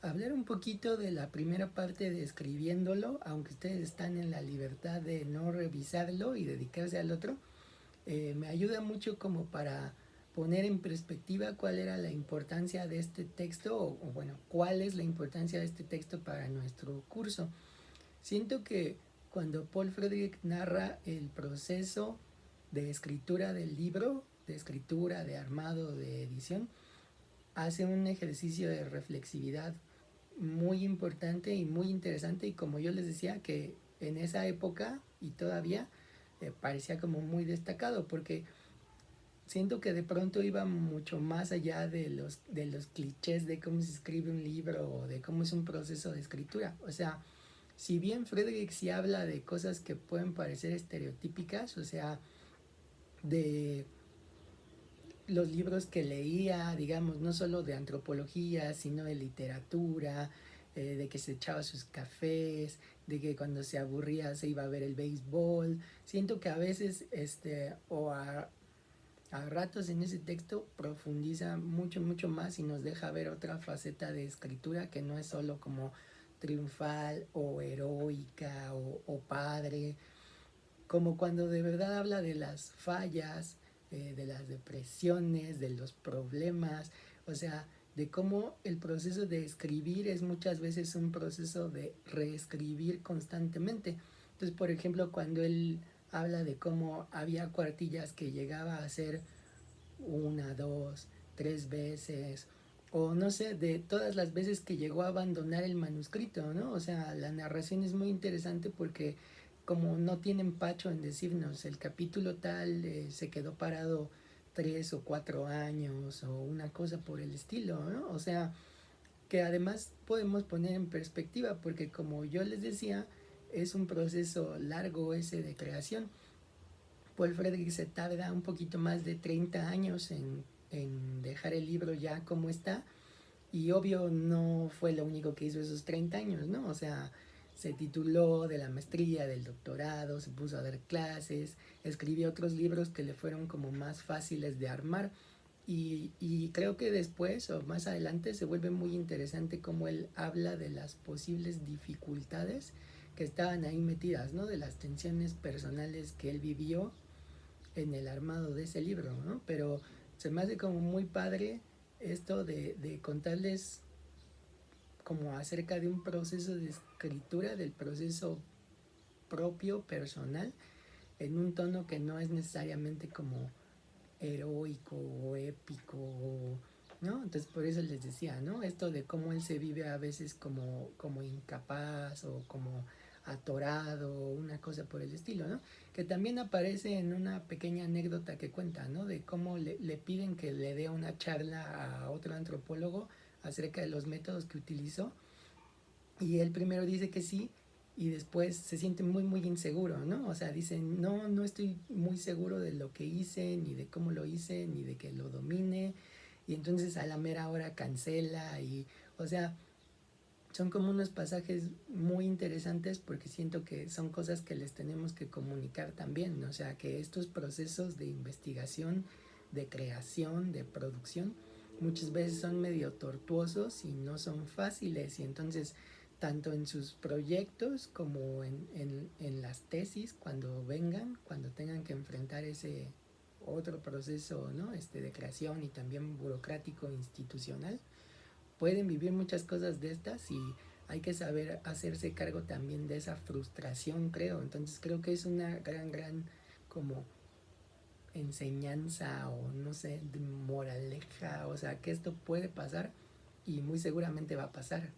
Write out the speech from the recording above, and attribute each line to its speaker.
Speaker 1: hablar un poquito de la primera parte de escribiéndolo, aunque ustedes están en la libertad de no revisarlo y dedicarse al otro. Me ayuda mucho como para poner en perspectiva cuál era la importancia de este texto o bueno, cuál es la importancia de este texto para nuestro curso. Siento que cuando Paul Frederick narra el proceso de escritura del libro, de escritura, de armado, de edición, hace un ejercicio de reflexividad muy importante y muy interesante, y como yo les decía que en esa época y todavía parecía como muy destacado porque siento que de pronto iba mucho más allá de los clichés de cómo se escribe un libro o de cómo es un proceso de escritura. O sea, si bien Frederick sí habla de cosas que pueden parecer estereotípicas, o sea, de los libros que leía, digamos, no solo de antropología, sino de literatura, de que se echaba sus cafés, de que cuando se aburría se iba a ver el béisbol. Siento que a veces, a ratos en ese texto profundiza mucho, mucho más y nos deja ver otra faceta de escritura que no es solo como triunfal o heroica o padre, como cuando de verdad habla de las fallas, de las depresiones, de los problemas, o sea, de cómo el proceso de escribir es muchas veces un proceso de reescribir constantemente. Entonces, por ejemplo, cuando él habla de cómo había cuartillas que llegaba a ser una, dos, tres veces, o no sé, de todas las veces que llegó a abandonar el manuscrito, ¿no? O sea, la narración es muy interesante porque como no tiene empacho en decirnos el capítulo tal se quedó parado 3 o 4 años o una cosa por el estilo, ¿no? O sea, que además podemos poner en perspectiva porque como yo les decía, es un proceso largo ese de creación. Paul Frederick se tarda un poquito más de 30 años en dejar el libro ya como está, y obvio no fue lo único que hizo esos 30 años, ¿no? O sea, se tituló de la maestría, del doctorado, se puso a dar clases, escribió otros libros que le fueron como más fáciles de armar, y creo que después o más adelante se vuelve muy interesante cómo él habla de las posibles dificultades que estaban ahí metidas, ¿no? De las tensiones personales que él vivió en el armado de ese libro, ¿no? Pero se me hace como muy padre esto de contarles como acerca de un proceso de escritura, del proceso propio, personal, en un tono que no es necesariamente como heroico o épico, ¿no? Entonces por eso les decía, ¿no? Esto de cómo él se vive a veces como incapaz o como atorado, una cosa por el estilo, ¿no? Que también aparece en una pequeña anécdota que cuenta, ¿no? De cómo le piden que le dé una charla a otro antropólogo acerca de los métodos que utilizó, y él primero dice que sí y después se siente muy muy inseguro, ¿no? O sea, dice, no, no estoy muy seguro de lo que hice, ni de cómo lo hice, ni de que lo domine, y entonces a la mera hora cancela, y, o sea, son como unos pasajes muy interesantes porque siento que son cosas que les tenemos que comunicar también, ¿no? O sea, que estos procesos de investigación, de creación, de producción, muchas veces son medio tortuosos y no son fáciles, y entonces tanto en sus proyectos como en las tesis, cuando vengan, cuando tengan que enfrentar ese otro proceso, ¿no? De creación y también burocrático institucional, pueden vivir muchas cosas de estas, y hay que saber hacerse cargo también de esa frustración, creo. Entonces creo que es una gran como enseñanza o no sé, moraleja, o sea, que esto puede pasar y muy seguramente va a pasar.